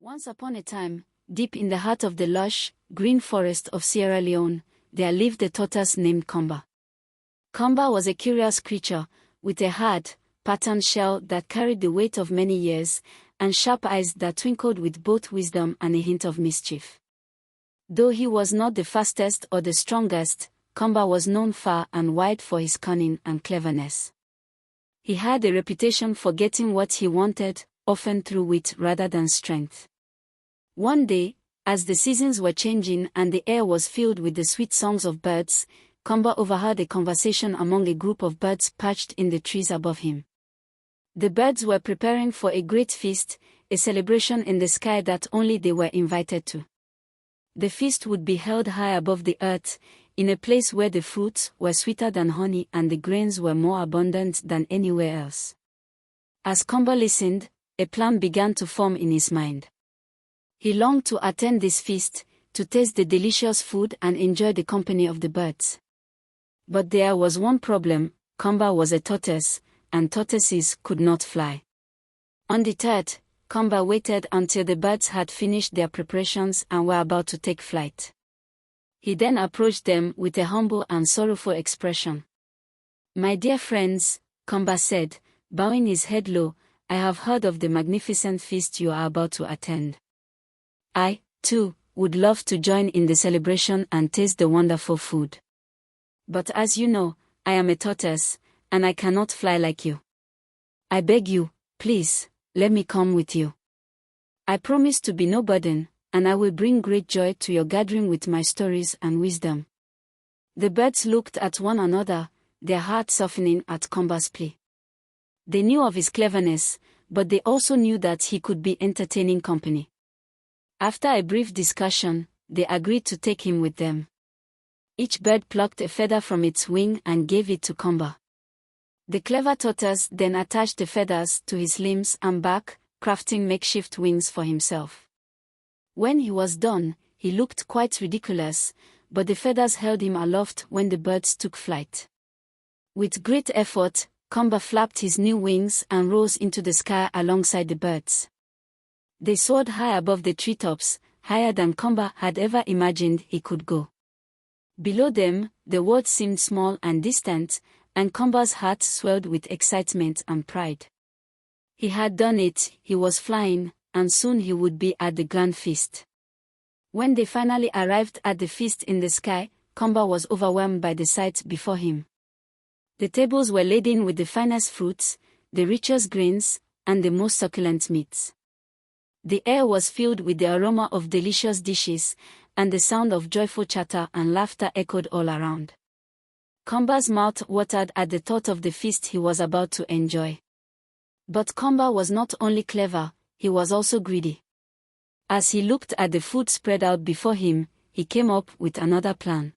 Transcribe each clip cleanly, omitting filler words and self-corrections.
Once upon a time, deep in the heart of the lush, green forest of Sierra Leone, there lived a tortoise named Komba. Komba was a curious creature, with a hard, patterned shell that carried the weight of many years, and sharp eyes that twinkled with both wisdom and a hint of mischief. Though he was not the fastest or the strongest, Komba was known far and wide for his cunning and cleverness. He had a reputation for getting what he wanted, often through wit rather than strength. One day, as the seasons were changing and the air was filled with the sweet songs of birds, Komba overheard a conversation among a group of birds perched in the trees above him. The birds were preparing for a great feast, a celebration in the sky that only they were invited to. The feast would be held high above the earth, in a place where the fruits were sweeter than honey and the grains were more abundant than anywhere else. As Komba listened, a plan began to form in his mind. He longed to attend this feast, to taste the delicious food and enjoy the company of the birds. But there was one problem: Komba was a tortoise, and tortoises could not fly. Undeterred, Komba waited until the birds had finished their preparations and were about to take flight. He then approached them with a humble and sorrowful expression. "My dear friends," Komba said, bowing his head low, "I have heard of the magnificent feast you are about to attend. I, too, would love to join in the celebration and taste the wonderful food. But as you know, I am a tortoise, and I cannot fly like you. I beg you, please, let me come with you. I promise to be no burden, and I will bring great joy to your gathering with my stories and wisdom." The birds looked at one another, their hearts softening at Komba's plea. They knew of his cleverness, but they also knew that he could be entertaining company. After a brief discussion, they agreed to take him with them. Each bird plucked a feather from its wing and gave it to Komba. The clever tortoise then attached the feathers to his limbs and back, crafting makeshift wings for himself. When he was done, he looked quite ridiculous, but the feathers held him aloft when the birds took flight. With great effort, Komba flapped his new wings and rose into the sky alongside the birds. They soared high above the treetops, higher than Komba had ever imagined he could go. Below them, the world seemed small and distant, and Komba's heart swelled with excitement and pride. He had done it, he was flying, and soon he would be at the grand feast. When they finally arrived at the feast in the sky, Komba was overwhelmed by the sight before him. The tables were laden with the finest fruits, the richest grains, and the most succulent meats. The air was filled with the aroma of delicious dishes, and the sound of joyful chatter and laughter echoed all around. Komba's mouth watered at the thought of the feast he was about to enjoy. But Komba was not only clever, he was also greedy. As he looked at the food spread out before him, he came up with another plan.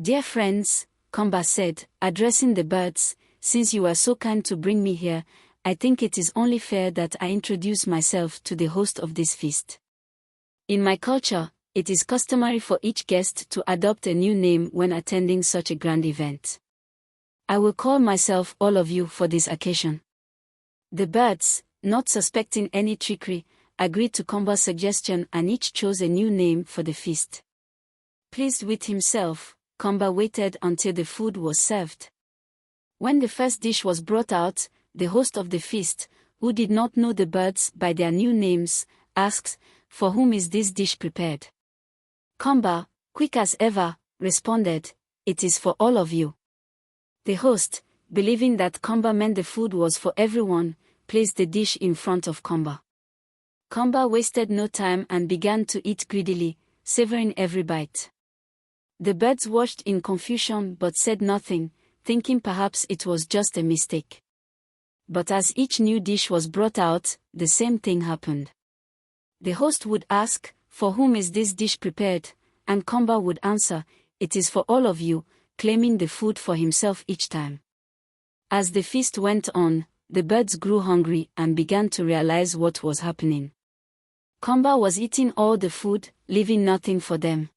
"Dear friends," Komba said, addressing the birds, "since you were so kind to bring me here, I think it is only fair that I introduce myself to the host of this feast. In my culture, it is customary for each guest to adopt a new name when attending such a grand event. I will call myself all of you for this occasion." The birds, not suspecting any trickery, agreed to Komba's suggestion and each chose a new name for the feast. Pleased with himself, Komba waited until the food was served. When the first dish was brought out, the host of the feast, who did not know the birds by their new names, asked, "For whom is this dish prepared?" Komba, quick as ever, responded, "It is for all of you." The host, believing that Komba meant the food was for everyone, placed the dish in front of Komba. Komba wasted no time and began to eat greedily, savoring every bite. The birds watched in confusion but said nothing, thinking perhaps it was just a mistake. But as each new dish was brought out, the same thing happened. The host would ask, "For whom is this dish prepared?" and Komba would answer, "It is for all of you," claiming the food for himself each time. As the feast went on, the birds grew hungry and began to realize what was happening. Komba was eating all the food, leaving nothing for them.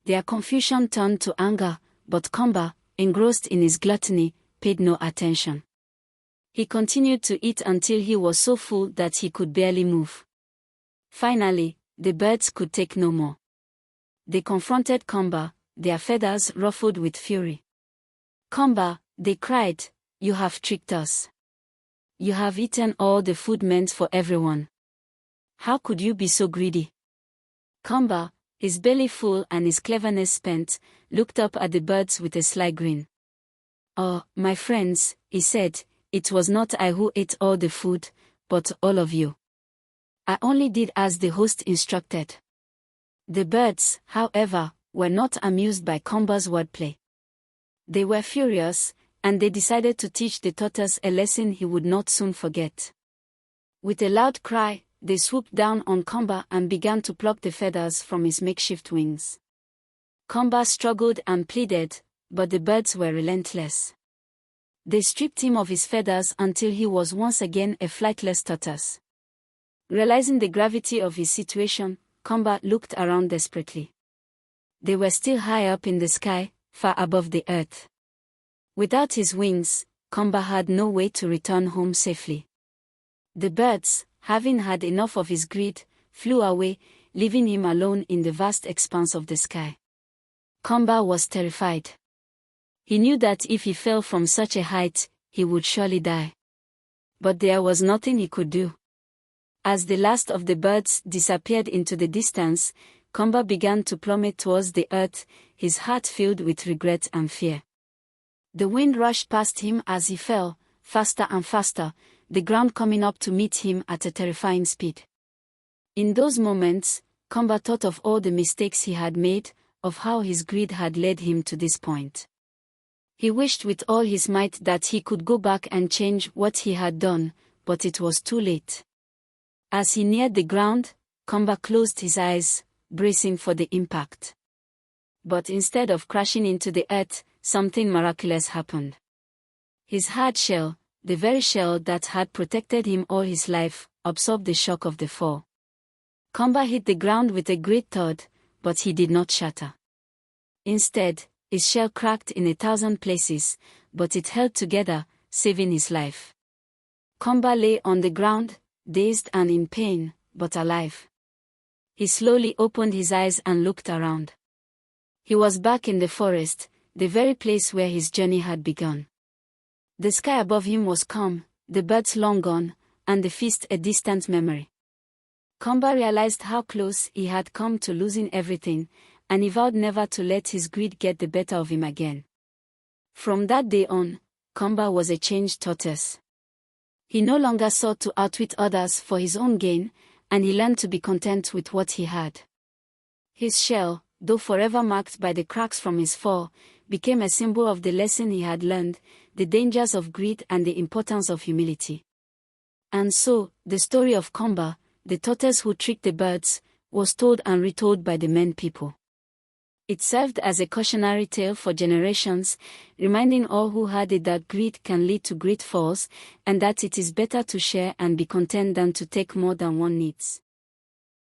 Their confusion turned to anger, but Komba, engrossed in his gluttony, paid no attention. He continued to eat until he was so full that he could barely move. Finally, the birds could take no more. They confronted Komba, their feathers ruffled with fury. "Komba," they cried, "you have tricked us. You have eaten all the food meant for everyone. How could you be so greedy?" Komba, his belly full and his cleverness spent, looked up at the birds with a sly grin. "Oh, my friends," he said, "it was not I who ate all the food, but all of you. I only did as the host instructed." The birds, however, were not amused by Komba's wordplay. They were furious, and they decided to teach the tortoise a lesson he would not soon forget. With a loud cry, they swooped down on Komba and began to pluck the feathers from his makeshift wings. Komba struggled and pleaded, but the birds were relentless. They stripped him of his feathers until he was once again a flightless tortoise. Realizing the gravity of his situation, Komba looked around desperately. They were still high up in the sky, far above the earth. Without his wings, Komba had no way to return home safely. The birds, having had enough of his greed, flew away, leaving him alone in the vast expanse of the sky. Komba was terrified. He knew that if he fell from such a height, he would surely die. But there was nothing he could do. As the last of the birds disappeared into the distance, Komba began to plummet towards the earth, his heart filled with regret and fear. The wind rushed past him as he fell, faster and faster, the ground coming up to meet him at a terrifying speed. In those moments, Komba thought of all the mistakes he had made, of how his greed had led him to this point. He wished with all his might that he could go back and change what he had done, but it was too late. As he neared the ground, Komba closed his eyes, bracing for the impact. But instead of crashing into the earth, something miraculous happened. His hard shell, the very shell that had protected him all his life, absorbed the shock of the fall. Komba hit the ground with a great thud, but he did not shatter. Instead, his shell cracked in 1,000 places, but it held together, saving his life. Komba lay on the ground, dazed and in pain, but alive. He slowly opened his eyes and looked around. He was back in the forest, the very place where his journey had begun. The sky above him was calm, the birds long gone, and the feast a distant memory. Komba realized how close he had come to losing everything, and he vowed never to let his greed get the better of him again. From that day on, Komba was a changed tortoise. He no longer sought to outwit others for his own gain, and he learned to be content with what he had. His shell, though forever marked by the cracks from his fall, became a symbol of the lesson he had learned, the dangers of greed and the importance of humility. And so, the story of Komba, the tortoise who tricked the birds, was told and retold by the Mende people. It served as a cautionary tale for generations, reminding all who heard it that greed can lead to great falls, and that it is better to share and be content than to take more than one needs.